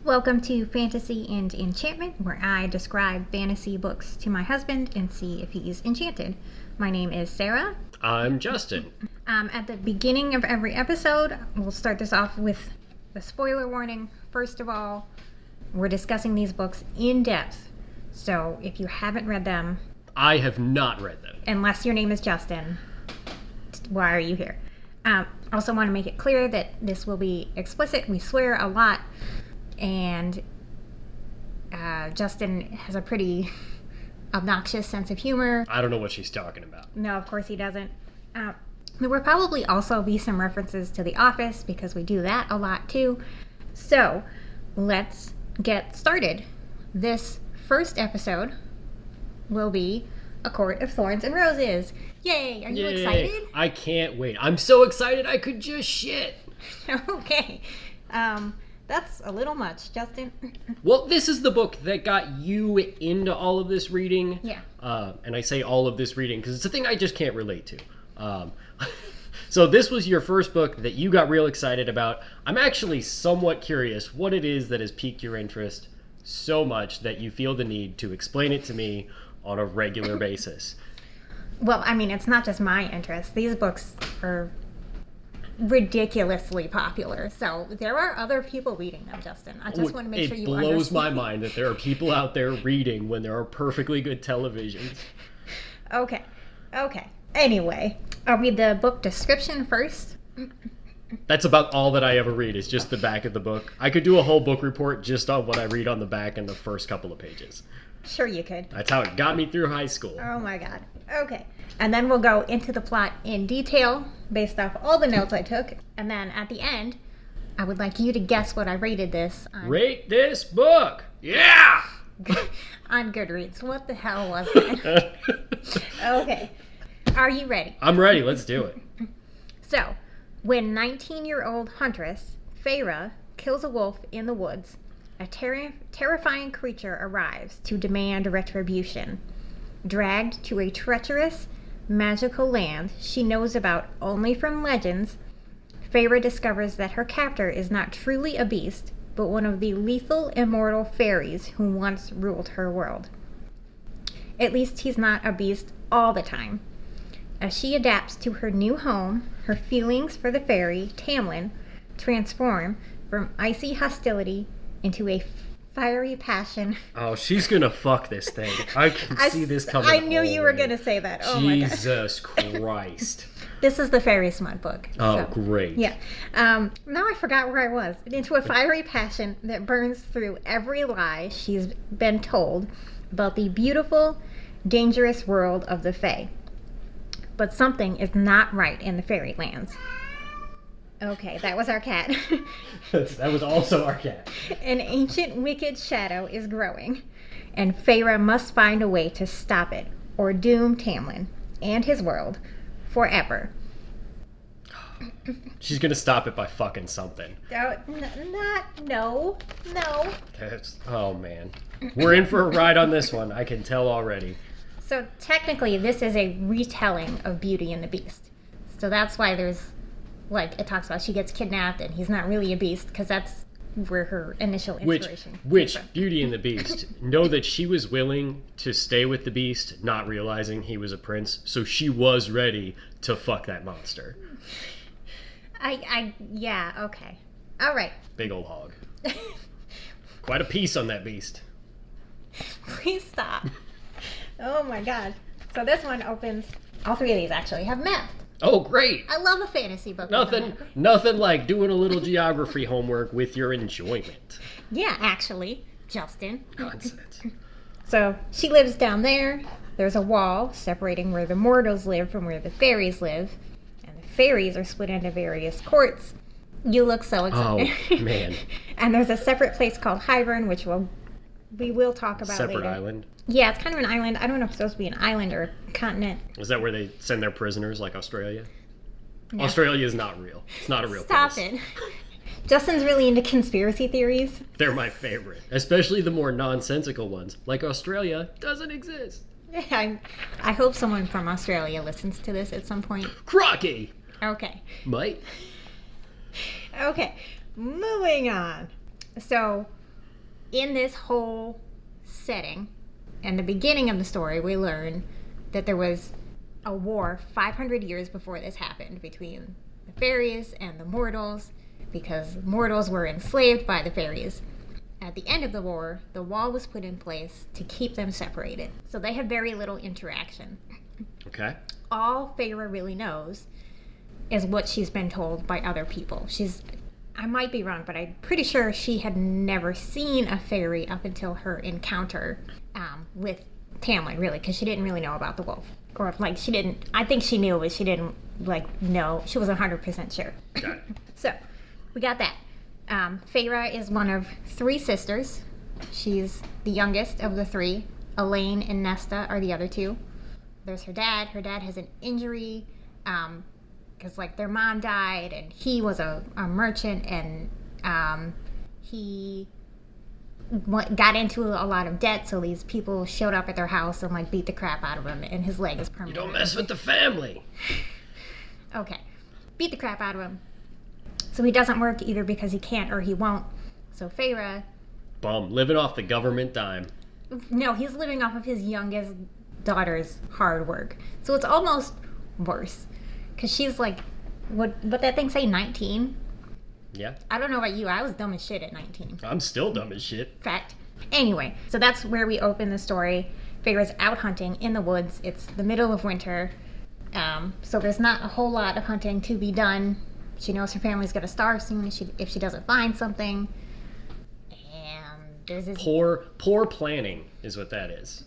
Welcome to Fantasy and Enchantment, where I describe fantasy books to my husband and see if he's enchanted. My name is Sarah. I'm Justin. At the beginning of every episode, we'll start this off with the spoiler warning. First of all, we're discussing these books in depth. So if you haven't read them... I have not read them. Unless your name is Justin, why are you here? Also want to make it clear that this will be explicit. We swear a lot. And Justin has a pretty obnoxious sense of humor. I don't know what she's talking about. No, of course he doesn't. There will probably also be some references to The Office, because we do that a lot too. So, let's get started. This first episode will be A Court of Thorns and Roses. Yay! Are you excited? I can't wait. I'm so excited I could just shit. Okay. That's a little much, Justin. Well, this is the book that got you into all of this reading. Yeah. And I say all of this reading because it's a thing I just can't relate to. So this was your first book that you got real excited about. I'm actually somewhat curious what it is that has piqued your interest so much that you feel the need to explain it to me on a regular basis. Well, I mean, it's not just my interest. These books are ridiculously popular, so there are other people reading them, Justin. I just want to make sure you understand. It blows my mind that there are people out there reading when there are perfectly good televisions. Okay. Anyway, I'll read the book description first. That's about all that I ever read, is just the back of the book. I could do a whole book report just on what I read on the back in the first couple of pages. Sure you could. That's how it got me through high school. Oh my god. Okay. And then we'll go into the plot in detail based off all the notes I took. And then at the end, I would like you to guess what I rated this on. Rate this book! Yeah! On Goodreads. What the hell was that? Okay. Are you ready? I'm ready. Let's do it. So, when 19-year-old huntress Feyre kills a wolf in the woods, a terrifying creature arrives to demand retribution. Dragged to a treacherous, magical land she knows about only from legends, Feyre discovers that her captor is not truly a beast, but one of the lethal immortal fairies who once ruled her world. At least he's not a beast all the time. As she adapts to her new home, her feelings for the fairy, Tamlin, transform from icy hostility into a fiery passion. Oh, she's gonna fuck this thing. I can see this coming. I knew you were gonna say that. Oh my god. Jesus Christ. This is the Fairy Smut book. Oh, so, great. Yeah. Now I forgot where I was. Into a fiery passion that burns through every lie she's been told about the beautiful, dangerous world of the Fae. But something is not right in the fairylands. Okay, that was our cat. That was also our cat. An ancient wicked shadow is growing, and Feyre must find a way to stop it, or doom Tamlin and his world forever. She's gonna stop it by fucking something. No. Oh man. We're in for a ride on this one, I can tell already. So technically this is a retelling of Beauty and the Beast. So that's why there's, like, it talks about she gets kidnapped and he's not really a beast, because that's where her initial inspiration came Which from. Beauty and the Beast, know that she was willing to stay with the Beast, not realizing he was a prince, so she was ready to fuck that monster. Yeah, okay. All right. Big old hog. Quite a piece on that beast. Please stop. Oh my god. So this one opens, all three of these actually have math. Oh, great. I love a fantasy book. Nothing like doing a little geography homework with your enjoyment. Yeah, actually, Justin. Nonsense. So she lives down there. There's a wall separating where the mortals live from where the fairies live. And the fairies are split into various courts. You look so excited. Oh, man. And there's a separate place called Hybern, which we will talk about later. Separate island? Yeah, it's kind of an island. I don't know if it's supposed to be an island or a continent. Is that where they send their prisoners, like Australia? No. Australia is not real. It's not a real place. Stop it. Justin's really into conspiracy theories. They're my favorite. Especially the more nonsensical ones. Like Australia doesn't exist. I hope someone from Australia listens to this at some point. Crocky! Okay. Might. Okay, moving on. So, in this whole setting, in the beginning of the story, we learn that there was a war 500 years before this happened between the fairies and the mortals, because mortals were enslaved by the fairies. At the end of the war, the wall was put in place to keep them separated. So they had very little interaction. Okay. All Feyre really knows is what she's been told by other people. I might be wrong, but I'm pretty sure she had never seen a fairy up until her encounter with Tamlin, really, because she didn't really know about the wolf. Or, like, she didn't, I think she knew, but she didn't, like, know. She wasn't 100% sure. Got it. So, we got that. Feyre is one of 3 sisters. She's the youngest of the 3. Elaine and Nesta are the other 2. There's her dad. Her dad has an injury because, like, their mom died, and he was a merchant, and he got into a lot of debt, so these people showed up at their house and, like, beat the crap out of him, and his leg is permanently... You don't mess with the family. Okay. Beat the crap out of him. So he doesn't work either because he can't or he won't. So Feyre... Bum. Living off the government dime. No, he's living off of his youngest daughter's hard work. So it's almost worse. Because she's like... What that thing say, 19? Yeah. I don't know about you. I was dumb as shit at 19. I'm still dumb as shit. Fact. Anyway, so that's where we open the story. Feyre's out hunting in the woods. It's the middle of winter. So there's not a whole lot of hunting to be done. She knows her family's going to starve soon if she doesn't find something. And there's this... Poor planning is what that is.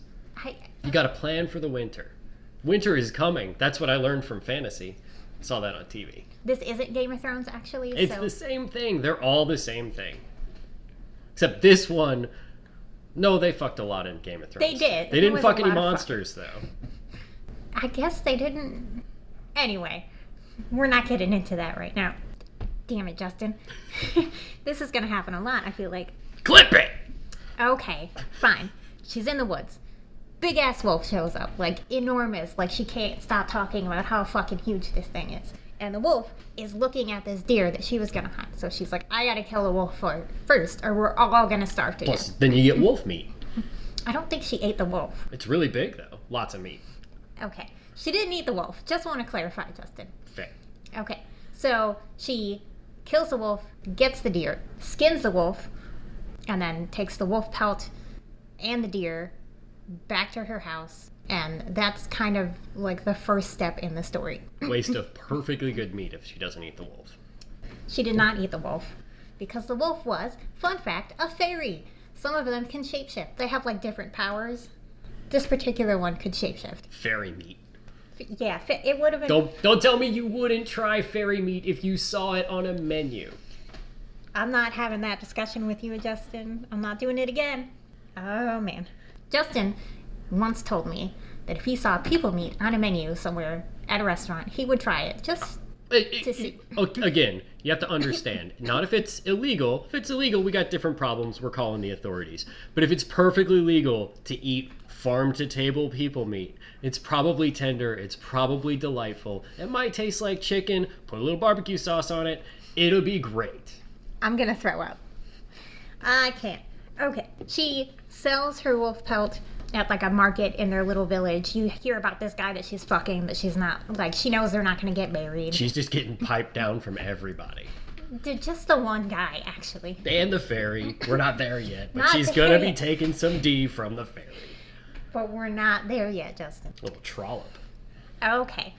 You got to plan for the winter. Winter is coming. That's what I learned from fantasy. Saw that on TV. This isn't Game of Thrones, actually. It's the same thing. They're all the same thing. Except this one... No, they fucked a lot in Game of Thrones. They did. They didn't fuck any monsters, though. I guess they didn't... Anyway, we're not getting into that right now. Damn it, Justin. This is going to happen a lot, I feel like. Clip it! Okay, fine. She's in the woods. Big ass wolf shows up, like enormous, like she can't stop talking about how fucking huge this thing is. And the wolf is looking at this deer that she was gonna hunt. So she's like, I gotta kill the wolf first, or we're all gonna starve to Plus, death. then you get wolf meat. I don't think she ate the wolf. It's really big, though. Lots of meat. Okay, she didn't eat the wolf. Just want to clarify, Justin. Fair. Okay, so she kills the wolf, gets the deer, skins the wolf, and then takes the wolf pelt and the deer back to her house, and that's kind of like the first step in the story. Waste of perfectly good meat if she doesn't eat the wolf. She did not eat the wolf because the wolf was, fun fact, a fairy. Some of them can shapeshift. They have like different powers. This particular one could shapeshift. Fairy meat. Yeah, it would have been... Don't tell me you wouldn't try fairy meat if you saw it on a menu. I'm not having that discussion with you, Justin. I'm not doing it again. Oh, man. Justin once told me that if he saw people meat on a menu somewhere at a restaurant, he would try it just to see. Again, you have to understand, not if it's illegal. If it's illegal, we got different problems. We're calling the authorities. But if it's perfectly legal to eat farm-to-table people meat, it's probably tender. It's probably delightful. It might taste like chicken. Put a little barbecue sauce on it. It'll be great. I'm going to throw up. I can't. Okay. She sells her wolf pelt at like a market in their little village. You hear about this guy that she's fucking, but she's not, like, she knows they're not going to get married. She's just getting piped down from everybody. Just the one guy, actually. And the fairy. We're not there yet, but Not she's there going to be yet. taking some D from the fairy. But we're not there yet, Justin. A little trollop. Okay.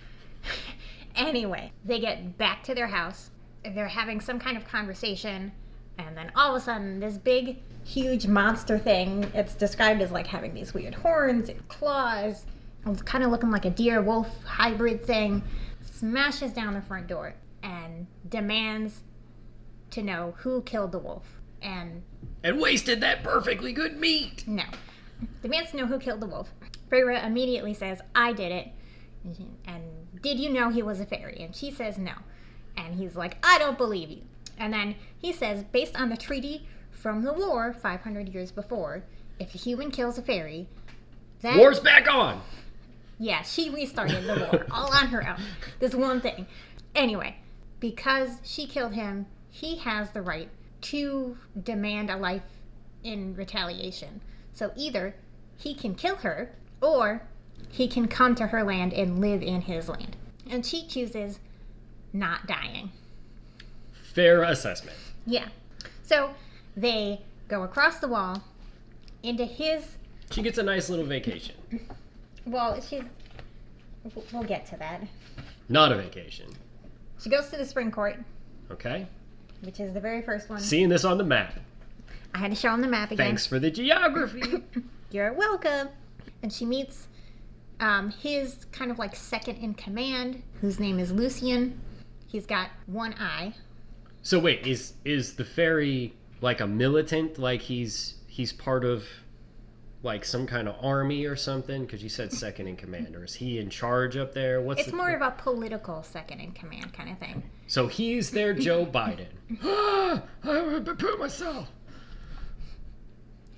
Anyway, they get back to their house. They're having some kind of conversation. And then all of a sudden, this big, huge monster thing, it's described as like having these weird horns and claws. It's kind of looking like a deer-wolf hybrid thing. Smashes down the front door and demands to know who killed the wolf. And wasted that perfectly good meat. no. Demands to know who killed the wolf. Feyre immediately says, I did it. And did you know he was a fairy? And she says no. And he's like, I don't believe you. And then he says, based on the treaty from the war 500 years before, if a human kills a fairy, then... War's back on! Yeah, she restarted the war all on her own. This one thing. Anyway, because she killed him, he has the right to demand a life in retaliation. So either he can kill her, or he can come to her land and live in his land. And she chooses not dying. Fair assessment. Yeah. So they go across the wall into his... She gets a nice little vacation. Well, we'll get to that. Not a vacation. She goes to the spring court. Okay. Which is the very first one. Seeing this on the map. I had to show him the map again. Thanks for the geography. You're welcome. And she meets his kind of like second in command, whose name is Lucian. He's got one eye. So wait, is the fairy like a militant? Like he's part of like some kind of army or something? Because you said second in command, or is he in charge up there? It's more of a political second in command kind of thing. So he's their Joe Biden. I would put myself.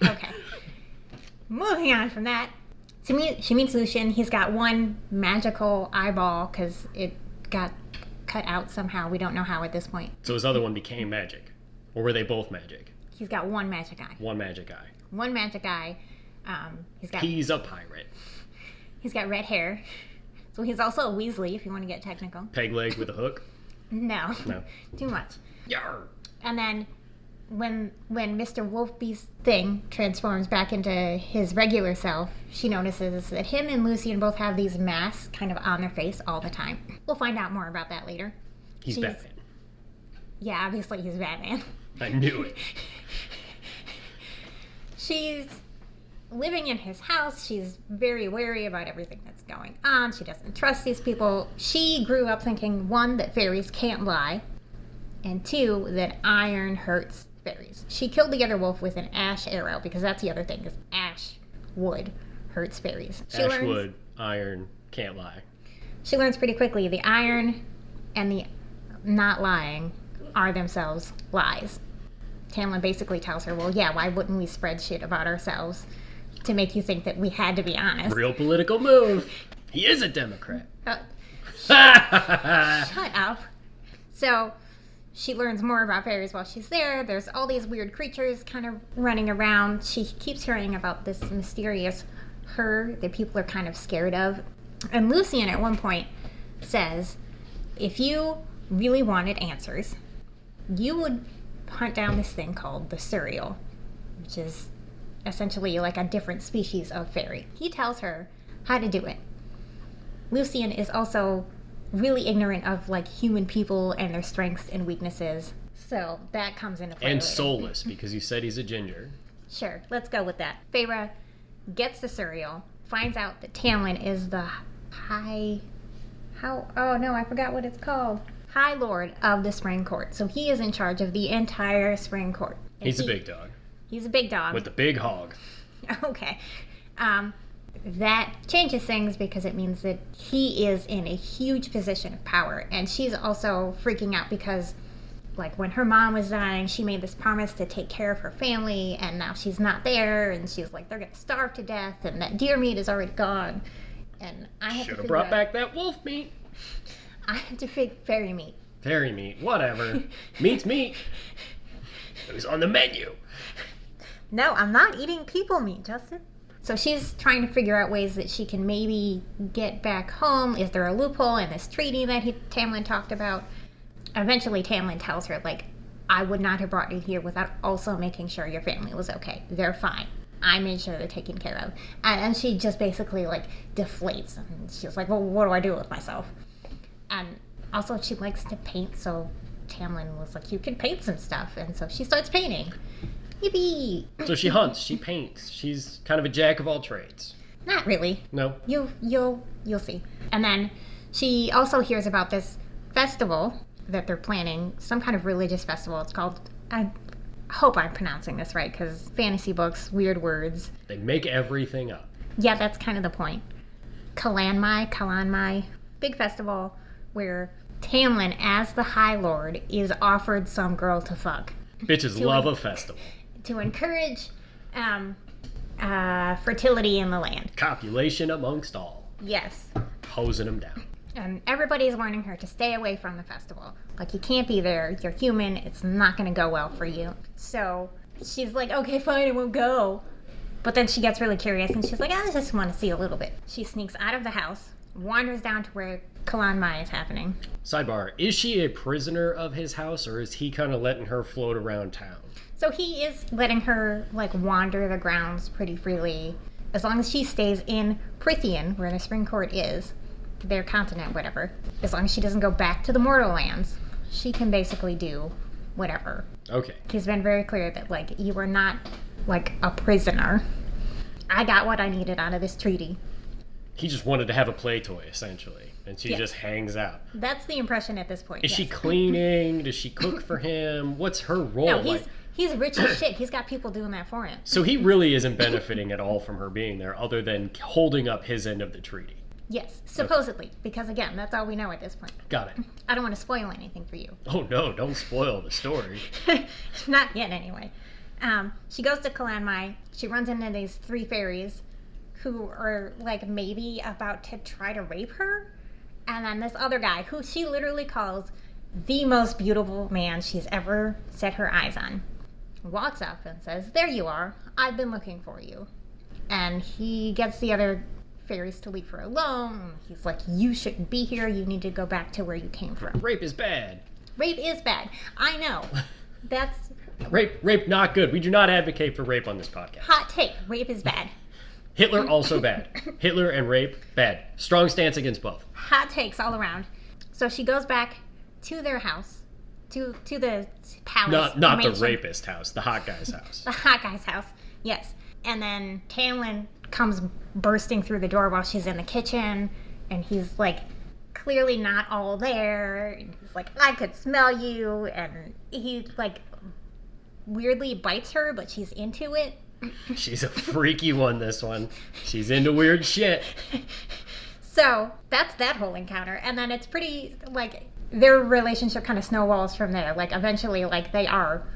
Okay. Moving on from that. She meets Lucian. He's got one magical eyeball because it got cut out somehow. We don't know how at this point. So his other one became magic. Or were they both magic? He's got one magic eye. One magic eye. One magic eye. He's a pirate. He's got red hair. So he's also a Weasley, if you want to get technical. Peg leg with a hook? No. No. Too much. Yarr. And then when Mr. Wolfbeast's thing transforms back into his regular self, she notices that him and Lucian both have these masks kind of on their face all the time. We'll find out more about that later. He's Batman. Yeah, obviously he's Batman. I knew it. She's living in his house. She's very wary about everything that's going on. She doesn't trust these people. She grew up thinking, one, that fairies can't lie, and two, that iron hurts fairies. She killed the other wolf with an ash arrow, because that's the other thing, is ash wood hurts fairies. Wood, iron, can't lie. She learns pretty quickly the iron and the not lying are themselves lies. Tamlin basically tells her, well, yeah, why wouldn't we spread shit about ourselves to make you think that we had to be honest? Real political move. He is a Democrat. Shut up. So she learns more about fairies while she's there. There's all these weird creatures kind of running around. She keeps hearing about this mysterious her that people are kind of scared of. And Lucian at one point says, if you really wanted answers, you would hunt down this thing called the Suriel, which is essentially like a different species of fairy. He tells her how to do it. Lucian is also really ignorant of like human people and their strengths and weaknesses, so that comes into play. And later. soulless, because you said he's a ginger. Sure, let's go with that. Feyre gets the Suriel, finds out that Tamlin is the High Lord of the Spring Court. So he is in charge of the entire Spring Court. And He's a big dog. He's a big dog. With the big hog. Okay. That changes things because it means that he is in a huge position of power. And she's also freaking out because, like, when her mom was dying, she made this promise to take care of her family, and now she's not there, and she's like, they're going to starve to death, and that deer meat is already gone. And I had Should to have brought back that wolf meat. I had to fake fairy meat. Fairy meat, whatever. Meat's meat. It was on the menu. No, I'm not eating people meat, Justin. So she's trying to figure out ways that she can maybe get back home. Is there a loophole in this treaty that Tamlin talked about? Eventually, Tamlin tells her, like, I would not have brought you here without also making sure your family was okay. They're fine. I made sure they're taken care of. And she just basically, like, deflates. And she's like, well, what do I do with myself? And also, she likes to paint, so Tamlin was like, you can paint some stuff. And so she starts painting. Yippee! So she hunts, she paints. She's kind of a jack of all trades. Not really. No. You'll see. And then she also hears about this festival that they're planning, some kind of religious festival. It's called, I hope I'm pronouncing this right, because fantasy books, weird words. They make everything up. Yeah, that's kind of the point. Kalanmai, big festival where Tamlin, as the High Lord, is offered some girl to fuck. Bitches love a festival. To encourage fertility in the land. Copulation amongst all. Yes. Hosing them down. And everybody's warning her to stay away from the festival. Like, you can't be there. You're human. It's not going to go well for you. So she's like, okay, fine, I won't go. But then she gets really curious and she's like, I just want to see a little bit. She sneaks out of the house, wanders down to where Kalan Mai is happening. Sidebar, is she a prisoner of his house, or is he kind of letting her float around town? So he is letting her, like, wander the grounds pretty freely. As long as she stays in Prithian, where the Spring Court is, their continent, whatever. As long as she doesn't go back to the Mortal Lands, she can basically do whatever. Okay. He's been very clear that, like, you are not, like, a prisoner. I got what I needed out of this treaty. He just wanted to have a play toy, essentially, and she Yes. just hangs out. That's the impression at this point. Is yes. she cleaning? Does she cook for him? What's her role? No, like? he's rich as shit. He's got people doing that for him. So he really isn't benefiting at all from her being there, other than holding up his end of the treaty. Yes, supposedly. Because, again, that's all we know at this point. Got it. I don't want to spoil anything for you. Oh no, don't spoil the story. Not yet, anyway. She goes to Kalan Mai. She runs into these 3 fairies who are, like, maybe about to try to rape her. And then this other guy, who she literally calls the most beautiful man she's ever set her eyes on, walks up and says, there you are. I've been looking for you. And he gets the other fairies to leave her alone. He's like, you shouldn't be here. You need to go back to where you came from. Rape is bad. Rape is bad. I know. That's Rape not good. We do not advocate for rape on this podcast. hot take. Rape is bad. Hitler also bad. Hitler and rape, bad. Strong stance against both. Hot takes all around. So she goes back to their house, to the palace. Not the mansion. rapist house, the hot guy's house. The hot guy's house, yes. And then Tamlin comes bursting through the door while she's in the kitchen, and he's like clearly not all there. And he's like, I could smell you, and he like weirdly bites her, but she's into it. She's a freaky one, this one. She's into weird shit. So that's that whole encounter, and then it's pretty like their relationship kind of snowballs from there. Like eventually, like they are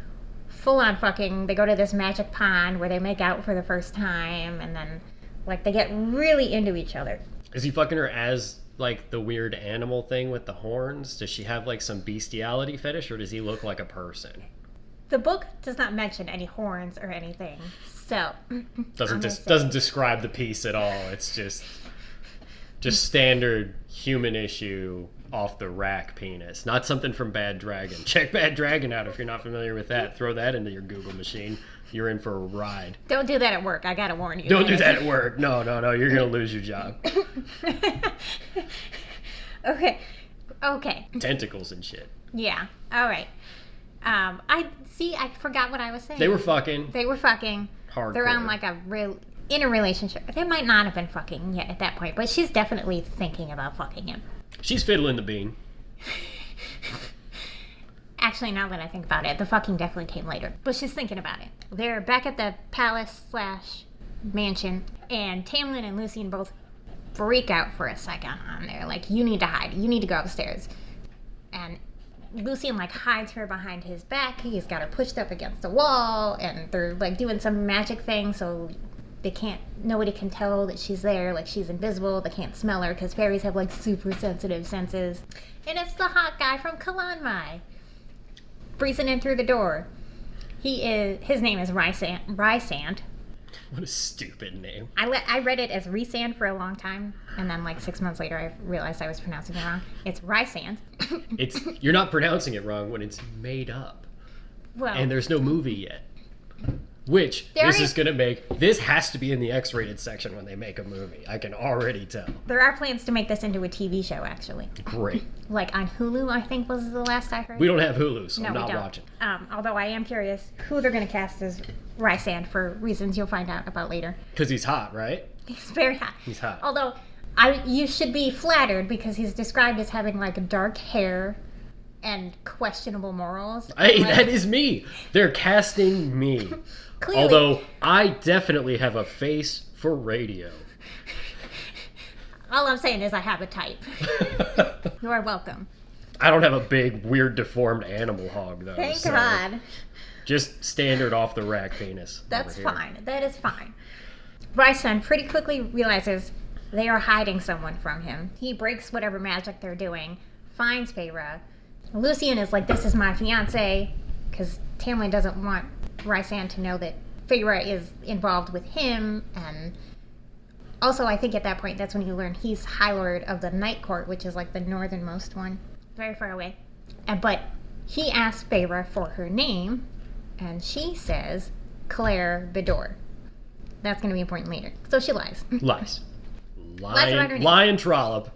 full on fucking. They go to this magic pond where they make out for the first time, and then like they get really into each other. Is he fucking her as like the weird animal thing with the horns? Does she have like some bestiality fetish, or does he look like a person? The book does not mention any horns or anything, so Doesn't describe the piece at all. It's just standard human issue off the rack penis. Not something from Bad Dragon. Check Bad Dragon out if you're not familiar with that. Throw that into your Google machine. You're in for a ride. Don't do that at work. I gotta warn you. Don't do that at work. No. You're gonna lose your job. Okay. Tentacles and shit. Yeah. All right. I forgot what I was saying. They were fucking. Hardcore. They're on like in a relationship. They might not have been fucking yet at that point, but she's definitely thinking about fucking him. She's fiddling the bean. Actually, now that I think about it, the fucking definitely came later. But she's thinking about it. They're back at the palace/mansion, and Tamlin and Lucien both freak out for a second on there. Like, you need to hide. You need to go upstairs. And Lucien like hides her behind his back. He's got her pushed up against the wall, and they're like doing some magic thing so nobody can tell that she's there. Like, she's invisible. They can't smell her because fairies have like super sensitive senses. And it's the hot guy from Kalan Mai breezing in through the door. His name is Rysand. What a stupid name. I read it as Rysand for a long time, and then like 6 months later I realized I was pronouncing it wrong. It's Rysand. You're not pronouncing it wrong when it's made up. Well, And there's no movie yet. Which, this has to be in the X-rated section when they make a movie. I can already tell. there are plans to make this into a TV show, actually. Great. Like on Hulu, I think was the last I heard. We don't have Hulu, so No, I'm we not don't. watching. Although I am curious who they're going to cast as Rysand for reasons you'll find out about later. Because he's hot, right? He's very hot. He's hot. Although, you should be flattered because he's described as having like dark hair and questionable morals. Hey, Like, that is me. They're casting me. Clearly. Although, I definitely have a face for radio. All I'm saying is I have a type. You are welcome. I don't have a big, weird, deformed animal hog, though. Thank so God. Just standard off-the-rack penis. That's over here. fine. That is fine. Rysand pretty quickly realizes they are hiding someone from him. He breaks whatever magic they're doing, finds Feyre. Lucien is like, this is my fiance, because Tamlin doesn't want Rysand to know that Feyre is involved with him, and also I think at that point that's when you learn he's High Lord of the Night Court, which is like the northernmost one, very far away. But he asks Feyre for her name, and she says Claire Vidor. That's going to be important later. So she lies. Lies. Lies about her name. Lion trollop.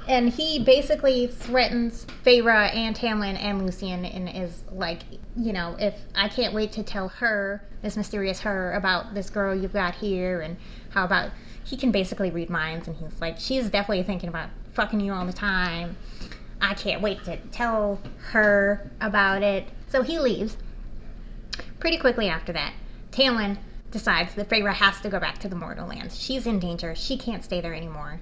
And he basically threatens Feyre and Tamlin and Lucien and is like, you know, if I can't wait to tell her, this mysterious her, about this girl you've got here, and how about, he can basically read minds, and he's like, she's definitely thinking about fucking you all the time. I can't wait to tell her about it. So he leaves. Pretty quickly after that, Tamlin decides that Feyre has to go back to the Mortal Lands. She's in danger. She can't stay there anymore.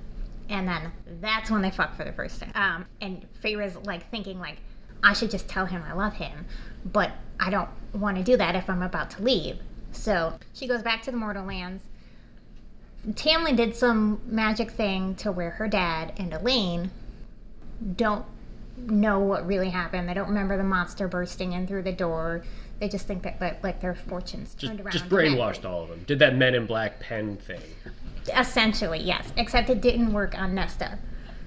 And then that's when they fuck for the first time. And Feyre's like thinking like, I should just tell him I love him, but I don't want to do that if I'm about to leave. So she goes back to the Mortal Lands. Tamlin did some magic thing to where her dad and Elaine don't know what really happened. They don't remember the monster bursting in through the door. They just think that like their fortunes turned around. Just brainwashed all of them. Did that Men in Black pen thing. Essentially, yes. Except it didn't work on Nesta.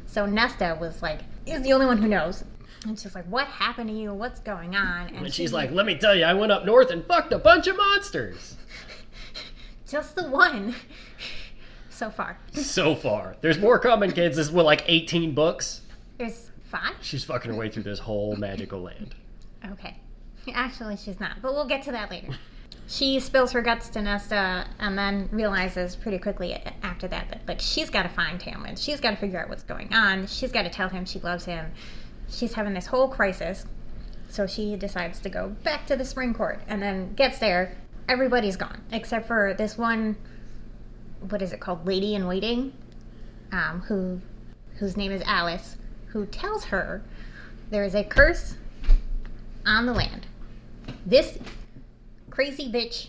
So Nesta was like, is the only one who knows. And she's like, what happened to you? What's going on? And she's like, let me tell you, I went up north and fucked a bunch of monsters. Just the one. So far. So far. There's more coming, kids. This is what, like 18 books? There's 5? She's fucking her way through this whole magical land. Okay. Actually, she's not. But we'll get to that later. She spills her guts to Nesta and then realizes pretty quickly after that like she's got to find Tamlin. She's got to figure out what's going on. She's got to tell him she loves him. She's having this whole crisis. So she decides to go back to the Spring Court and then gets there. Everybody's gone except for this one, what is it called, Lady in Waiting, whose name is Alice, who tells her there is a curse on the land. This crazy bitch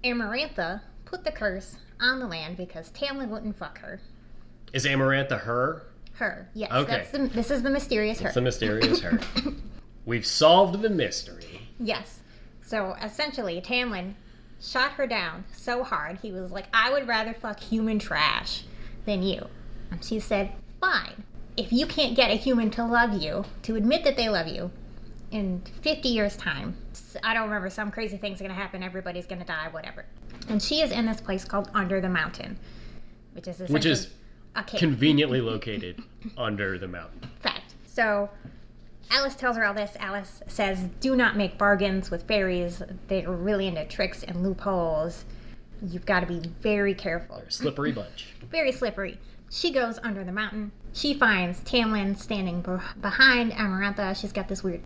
Amarantha put the curse on the land because Tamlin wouldn't fuck her. Is Amarantha her? Her, yes. Okay. This is the mysterious her. It's the mysterious her. We've solved the mystery. Yes. So essentially, Tamlin shot her down so hard, he was like, I would rather fuck human trash than you. And she said, fine. If you can't get a human to love you, to admit that they love you, in 50 years' time, I don't remember, some crazy things are going to happen, everybody's going to die, whatever. And she is in this place called Under the Mountain, which is a cave. Conveniently located under the mountain. Fact. So Alice tells her all this. Alice says, do not make bargains with fairies. They're really into tricks and loopholes. You've got to be very careful. They're a slippery bunch. Very slippery. She goes under the mountain. She finds Tamlin standing behind Amarantha. She's got this weird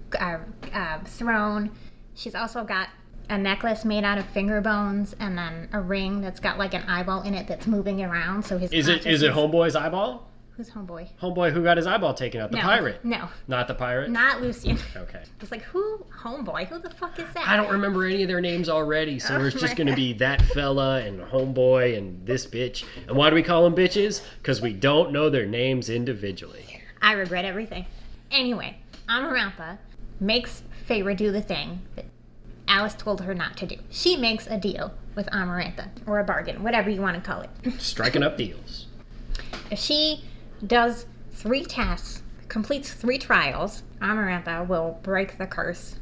throne. She's also got a necklace made out of finger bones and then a ring that's got like an eyeball in it that's moving around. So his Is it Homeboy's eyeball? Who's Homeboy? Homeboy who got his eyeball taken out. The pirate. No. Not the pirate? Not Lucien. Okay. It's like, who? Homeboy? Who the fuck is that? I don't remember any of their names already, so there's just going to be that fella and Homeboy and this bitch. And why do we call them bitches? Because we don't know their names individually. I regret everything. Anyway, Amarantha makes Feyre do the thing that Alice told her not to do. She makes a deal with Amarantha, or a bargain, whatever you want to call it. Striking up deals. If she does 3 tasks, completes 3 trials, Amarantha will break the curse,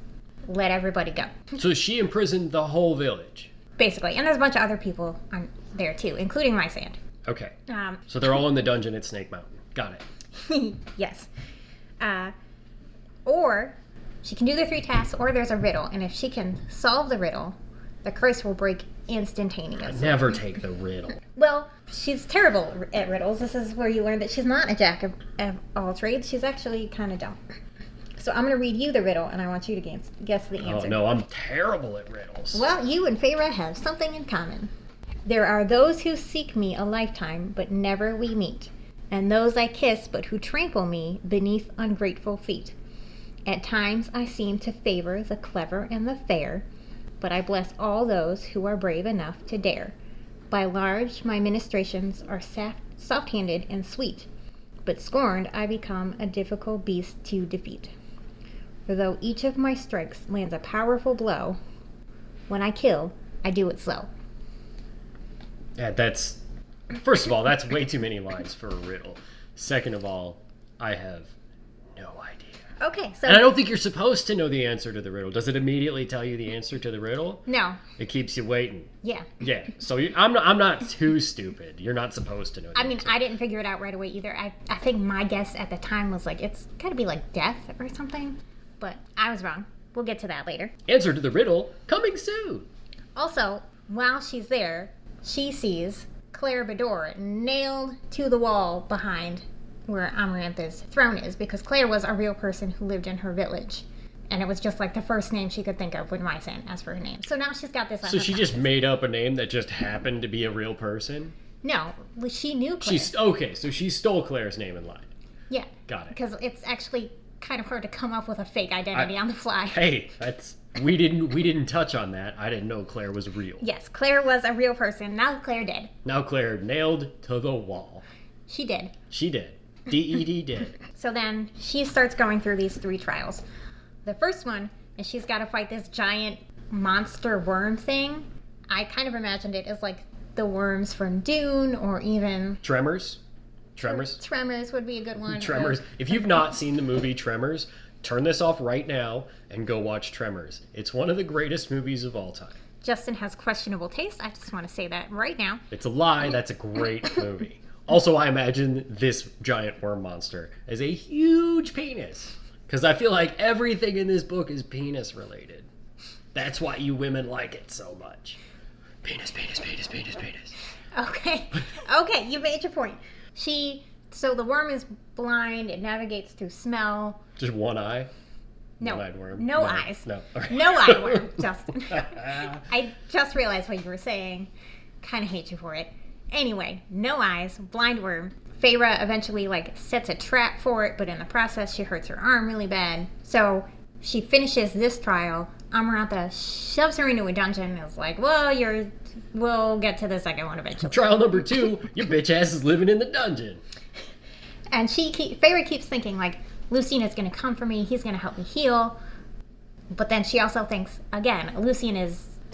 let everybody go. So she imprisoned the whole village. Basically. And there's a bunch of other people on there too, including Rysand. Okay. So they're all in the dungeon at Snake Mountain. Got it. Yes. Or she can do the 3 tasks, or there's a riddle, and if she can solve the riddle, the curse will break instantaneously. Never take the riddle. Well, she's terrible at riddles. This is where you learn that she's not a jack of all trades. She's actually kind of dumb. So I'm going to read you the riddle, and I want you to guess the answer. Oh, no, I'm terrible at riddles. Well, you and Feyre have something in common. There are those who seek me a lifetime, but never we meet, and those I kiss, but who trample me beneath ungrateful feet. At times I seem to favor the clever and the fair, but I bless all those who are brave enough to dare. By large my ministrations are soft-handed and sweet, but scorned I become a difficult beast to defeat. for though each of my strikes lands a powerful blow, when I kill, I do it slow. Yeah, that's... First of all, that's way too many lines for a riddle. Second of all, I have no idea. Okay, so... And I don't think you're supposed to know the answer to the riddle. Does it immediately tell you the answer to the riddle? No. It keeps you waiting. Yeah. Yeah, so I'm not too stupid. You're not supposed to know the answer. I didn't figure it out right away either. I think my guess at the time was like, it's gotta be like death or something. But I was wrong. We'll get to that later. Answer to the riddle coming soon. Also, while she's there, she sees Claire Bador nailed to the wall behind where Amarantha's throne is, because Claire was a real person who lived in her village. And it was just like the first name she could think of when Rysand asked for her name. So now she's got this. So she just made up a name that just happened to be a real person? No, she knew Claire. Okay, so she stole Claire's name and lied. Yeah. Got it. Because it's actually kind of hard to come up with a fake identity on the fly. Hey, we didn't touch on that. I didn't know Claire was real. Yes, Claire was a real person. Now Claire did. Now Claire nailed to the wall. She did. She did. D-E-D did. So then she starts going through these 3 trials. The first one is she's got to fight this giant monster worm thing. I kind of imagined it as like the worms from Dune, or even... Tremors? Tremors would be a good one. Tremors. If you've not seen the movie Tremors, turn this off right now and go watch Tremors. It's one of the greatest movies of all time. Justin has questionable taste. I just want to say that right now. It's a lie. That's a great movie. Also, I imagine this giant worm monster as a huge penis. Because I feel like everything in this book is penis related. That's why you women like it so much. Penis, penis, penis, penis, penis. Okay, you made your point. So the worm is blind, it navigates through smell. Just one eye? No. One-eyed worm? No eyes. No. No eye worm, Justin. I just realized what you were saying. Kind of hate you for it. Anyway, no eyes, blind worm. Feyre eventually sets a trap for it, but in the process she hurts her arm really bad. So she finishes this trial. Amarantha shoves her into a dungeon and is like, well, we'll get to the second one eventually. Trial number 2, your bitch ass is living in the dungeon. And Feyre keeps thinking, Lucien is going to come for me, he's going to help me heal. But then she also thinks, again, Lucien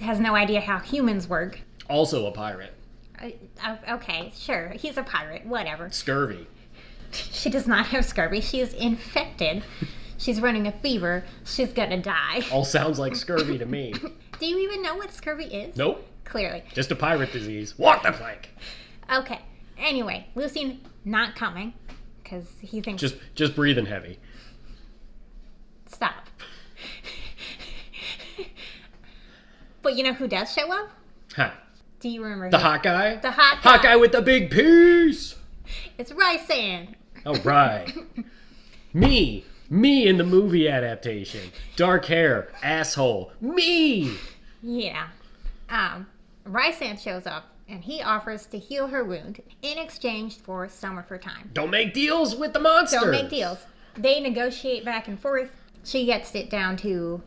has no idea how humans work. Also a pirate. Okay, sure, he's a pirate, whatever. Scurvy. She does not have scurvy, she is infected. She's running a fever, she's gonna die. All sounds like scurvy to me. Do you even know what scurvy is? Nope. Clearly. Just a pirate disease. Walk the plank. Okay, anyway, Lucien not coming, because he thinks... Just breathing heavy. Stop. But you know who does show up? Huh. Do you remember? The hot guy? The hot guy. Hot guy with the big piece. It's Rysand. All right. Me in the movie adaptation. Dark hair, asshole. Me. Yeah. Rysand shows up and he offers to heal her wound in exchange for some of her time. Don't make deals with the monsters. Don't make deals. They negotiate back and forth. She gets it down to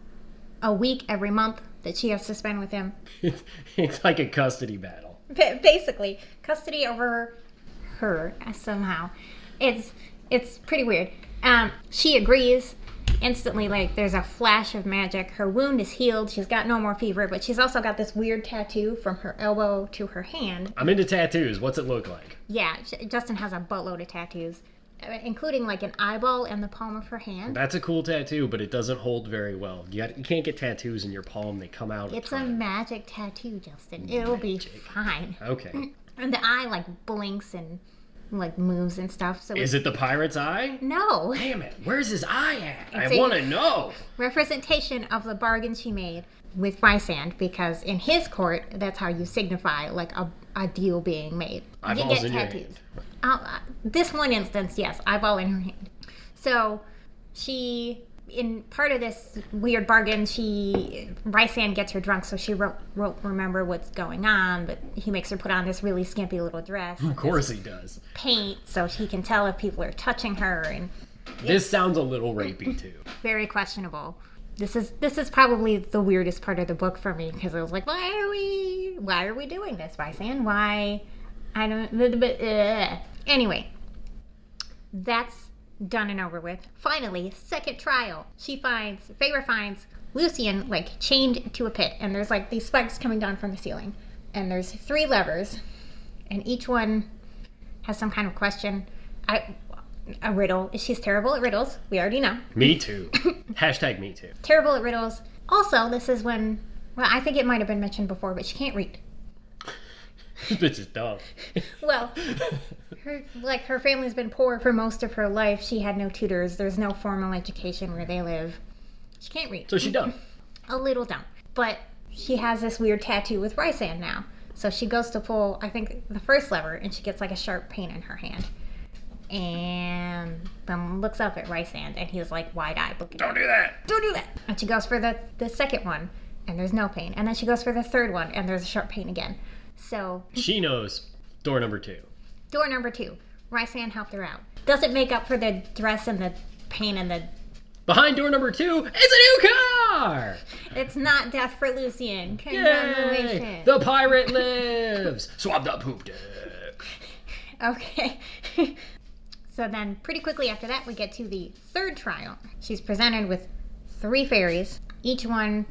a week every month that she has to spend with him. It's like a custody battle. Basically, custody over her somehow. It's pretty weird. She agrees instantly. There's a flash of magic. Her wound is healed. She's got no more fever, but she's also got this weird tattoo from her elbow to her hand. I'm into tattoos. What's it look like? Yeah, Justin has a buttload of tattoos, including an eyeball in the palm of her hand. That's a cool tattoo, but it doesn't hold very well. You can't get tattoos in your palm. They come out. It's a magic tattoo, Justin. It'll be fine. Okay. And the eye blinks and moves and stuff. So is it the pirate's eye? No. Damn it. Where's his eye at? It's I want to know. Representation of the bargain she made with Rysand, because in his court, that's how you signify a deal being made. Eyeballs you get in your tattoos. This one instance, yes, eyeball in her hand. So she, in part of this weird bargain, Rysand gets her drunk, so she won't remember what's going on, but he makes her put on this really skimpy little dress. Of course he does. Paint, so she can tell if people are touching her. And this sounds a little rapey too. Very questionable. This is probably the weirdest part of the book for me, because I was like, why are we doing this, Rysand? Why? I don't. Anyway, that's Done and over with. Finally, second trial. Feyre finds Lucian, like, chained to a pit. And there's, like, these spikes coming down from the ceiling. And there's 3 levers. And each one has some kind of question. A riddle. She's terrible at riddles. We already know. Me too. Hashtag me too. Terrible at riddles. Also, this is when... Well, I think it might have been mentioned before, but she can't read. This bitch is dumb. Well, her family's been poor for most of her life. She had no tutors. There's no formal education where they live. She can't read. So she dumb. A little dumb. But she has this weird tattoo with Rysand now. So she goes to pull, I think, the first lever, and she gets like a sharp pain in her hand. And then looks up at Rysand, and he's like wide-eyed looking. Don't do that. Don't do that. And she goes for the second one, and there's no pain. And then she goes for the third one, and there's a sharp pain again. So she knows door number 2. Door number 2. Rysand helped her out. Doesn't make up for the dress and the pain and the... Behind door number 2 is a new car! It's not death for Lucian. Congratulations. Yay! The pirate lives! Swab the poop dick. Okay. So then, pretty quickly after that, we get to the third trial. She's presented with 3 fairies. Each one,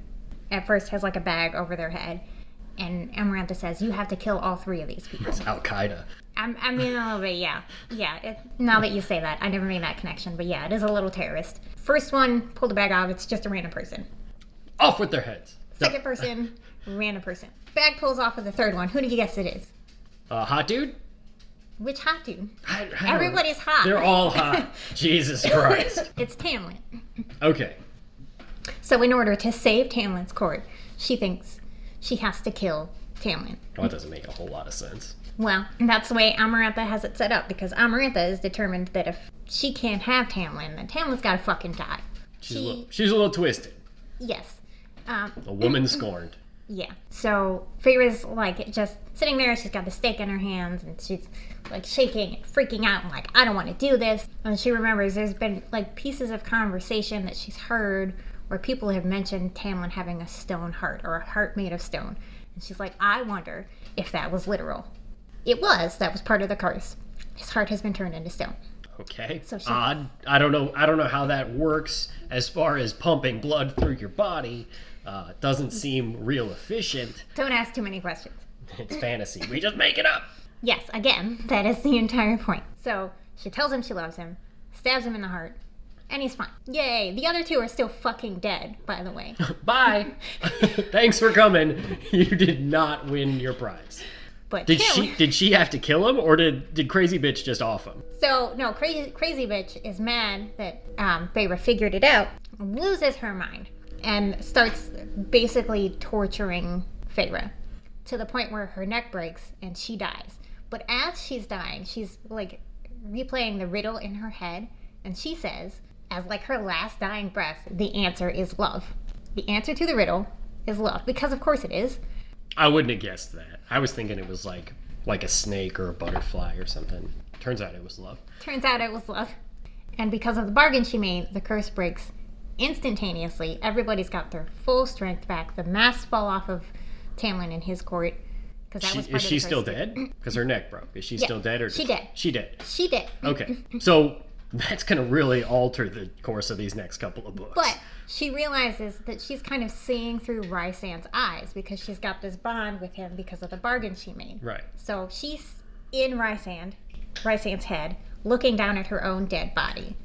at first, has like a bag over their head. And Amarantha says, you have to kill all 3 of these people. It's Al-Qaeda. I mean, a little bit, yeah. Yeah, now that you say that, I never made that connection. But yeah, it is a little terrorist. First one, pull the bag out, it's just a random person. Off with their heads. Second person, random person. Bag pulls off with the third one. Who do you guess it is? Hot dude? Which hot dude? I Everybody's hot. They're all hot. Jesus Christ. It's Tamlin. Okay. So in order to save Tamlin's court, she thinks she has to kill Tamlin. Well, that doesn't make a whole lot of sense. Well, that's the way Amarantha has it set up, because Amarantha is determined that if she can't have Tamlin, then Tamlin's gotta fucking die. She's a little twisted. Yes. A woman scorned. Yeah. So Feyre's like just sitting there, she's got the stake in her hands, and she's like shaking and freaking out and like, I don't want to do this. And she remembers there's been like pieces of conversation that she's heard where people have mentioned Tamlin having a stone heart, or a heart made of stone. And she's like, I wonder if that was literal. It was. That was part of the curse. His heart has been turned into stone. Okay. So odd. I don't know how that works as far as pumping blood through your body. It doesn't seem real efficient. Don't ask too many questions. It's fantasy. We just make it up. Yes, again, that is the entire point. So she tells him she loves him, stabs him in the heart, and he's fine. Yay! The other 2 are still fucking dead, by the way. Bye. Thanks for coming. You did not win your prize. But did she have to kill him, or did Crazy Bitch just off him? So no, crazy bitch is mad that Feyre figured it out, loses her mind, and starts basically torturing Feyre to the point where her neck breaks and she dies. But as she's dying, she's like replaying the riddle in her head, and she says, as like her last dying breath, the answer is love. The answer to the riddle is love, because of course it is. I wouldn't have guessed that. I was thinking it was like a snake or a butterfly or something. Turns out it was love. Turns out it was love. And because of the bargain she made, the curse breaks instantaneously. Everybody's got their full strength back. The masks fall off of Tamlin in his court. Is she still dead? Because her neck broke. Is she still dead? Or she dead. She dead. She dead. Okay. So that's going to really alter the course of these next couple of books. But she realizes that she's kind of seeing through Rysand's eyes, because she's got this bond with him because of the bargain she made. Right. So she's in Rysand's head, looking down at her own dead body.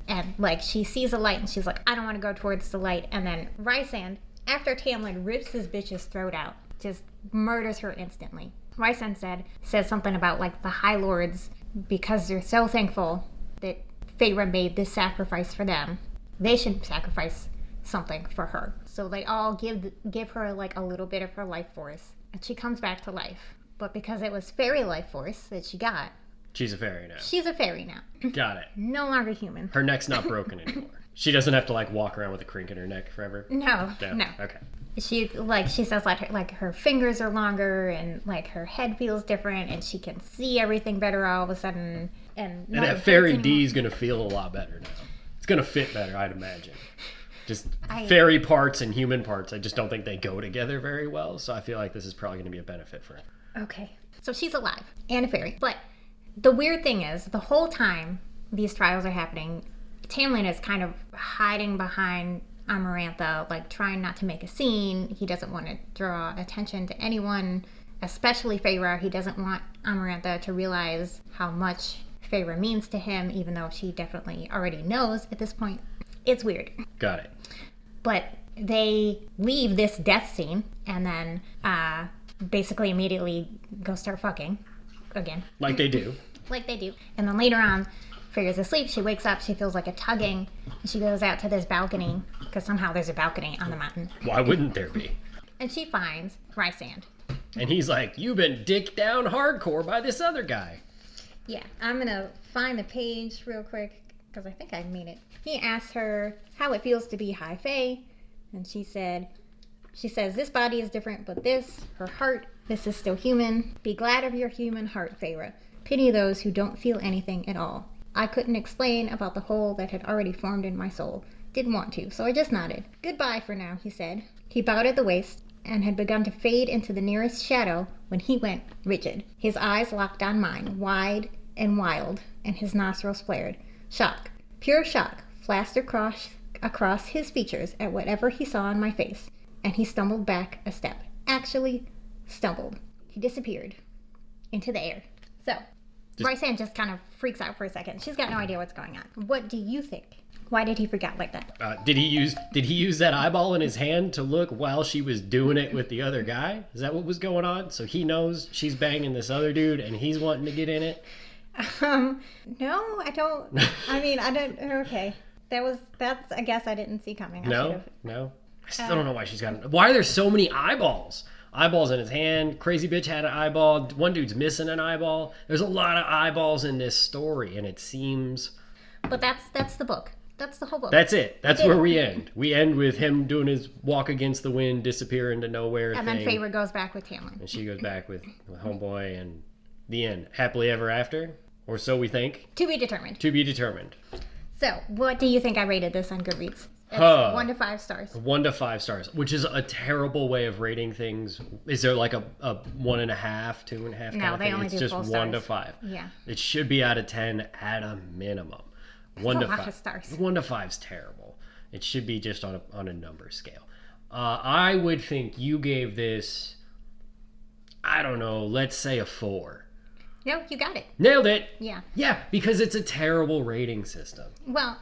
And like she sees a light and she's like, I don't want to go towards the light. And then Rysand, after Tamlin rips his bitch's throat out, just murders her instantly. Rysand says something about like the High Lords, because they're so thankful that Feyre made this sacrifice for them, they should sacrifice something for her. So they all give her like a little bit of her life force, and she comes back to life. But because it was fairy life force that she got, she's a fairy now. She's a fairy now. Got it. No longer human. Her neck's not broken anymore. She doesn't have to like walk around with a crink in her neck forever. No. Okay. She says like her fingers are longer, and like her head feels different, and she can see everything better all of a sudden. And that fairy D is gonna feel a lot better now. It's gonna fit better, I'd imagine. Just fairy parts and human parts, I just don't think they go together very well. So I feel like this is probably gonna be a benefit for her. Okay. So she's alive and a fairy. But the weird thing is, the whole time these trials are happening, Tamlin is kind of hiding behind Amarantha, like trying not to make a scene. He doesn't want to draw attention to anyone, especially Feyre. He doesn't want Amarantha to realize how much Feyre means to him, even though she definitely already knows at this point. It's weird. Got it. But they leave this death scene and then basically immediately go start fucking again. Like they do. Like they do. And then later on, Feyre's asleep. She wakes up. She feels like a tugging. And she goes out to this balcony, because somehow there's a balcony on the mountain. Why wouldn't there be? And she finds Rysand. And he's like, you've been dicked down hardcore by this other guy. Yeah, I'm going to find the page real quick, because I think I made it. He asks her how it feels to be High Fae. And she says, this body is different, but this, her heart, this is still human. Be glad of your human heart, Feyre. Pity those who don't feel anything at all. I couldn't explain about the hole that had already formed in my soul. Didn't want to, so I just nodded. Goodbye for now, he said. He bowed at the waist and had begun to fade into the nearest shadow when he went rigid. His eyes locked on mine, wide and wild, and his nostrils flared. Shock, pure shock, flashed across his features at whatever he saw on my face, and he stumbled back a step. Actually, stumbled. He disappeared into the air. So, Rysand just kind of freaks out for a second. She's got no idea what's going on. What do you think? Why did he freak out like that? Did he use that eyeball in his hand to look while she was doing it with the other guy? Is that what was going on? So he knows she's banging this other dude and he's wanting to get in it? No, I don't. I mean, I don't. Okay. That's a guess I didn't see coming. No. I still don't know why she's got. Why are there so many eyeballs? Eyeballs in his hand. Crazy bitch had an eyeball. One dude's missing an eyeball. There's a lot of eyeballs in this story, and it seems. But that's the book. That's the whole book. That's it. That's where we end. We end with him doing his walk against the wind, disappear into nowhere and thing. then Feyre goes back with Tamlin. And she goes back with Homeboy, and the end. Happily ever after, or so we think. To be determined. To be determined. So, what do you think I rated this on Goodreads? It's 1 to 5 stars. 1 to 5 stars, which is a terrible way of rating things. Is there like a 1.5, 2.5? No, they only do just full 1 stars. to 5. Yeah. It should be out of 10 at a minimum. That's 1 a to lot 5. of stars. 1 to 5 is terrible. It should be just on a number scale. I would think you gave this, I don't know, let's say a 4. No, you got it. Nailed it. Yeah. Yeah, because it's a terrible rating system. Well,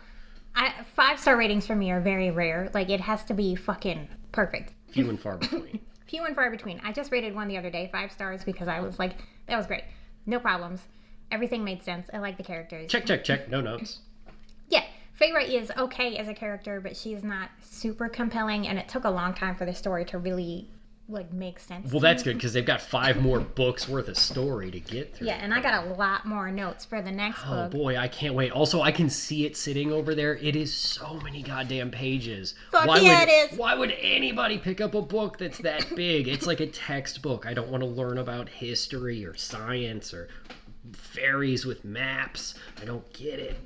5-star ratings for me are very rare. Like, it has to be fucking perfect. Few and far between. Few and far between. I just rated one the other day, 5 stars, because I was like, that was great. No problems. Everything made sense. I like the characters. Check. No notes. Yeah. Feyre is okay as a character, but she's not super compelling, and it took a long time for the story to really make sense. Well, that's good, because they've got 5 more books worth of story to get through. Yeah, and I got a lot more notes for the next book. Oh boy, I can't wait. Also, I can see it sitting over there. It is so many goddamn pages. It is. Why would anybody pick up a book that's that big? It's like a textbook. I don't want to learn about history or science or fairies with maps. I don't get it.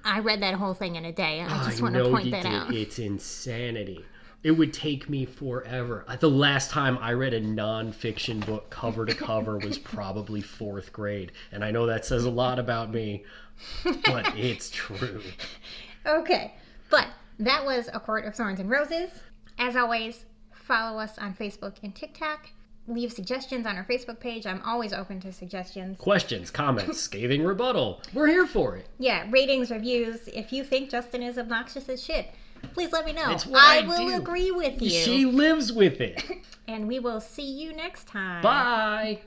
I read that whole thing in a day. I just want to point that out. It's insanity. It would take me forever. The last time I read a nonfiction book cover to cover was probably 4th grade. And I know that says a lot about me, but it's true. Okay. But that was A Court of Thorns and Roses. As always, follow us on Facebook and TikTok. Leave suggestions on our Facebook page. I'm always open to suggestions. Questions, comments, scathing rebuttal. We're here for it. Yeah, ratings, reviews. If you think Justin is obnoxious as shit, please let me know. It's what I will do. Agree with you. She lives with it. And we will see you next time. Bye.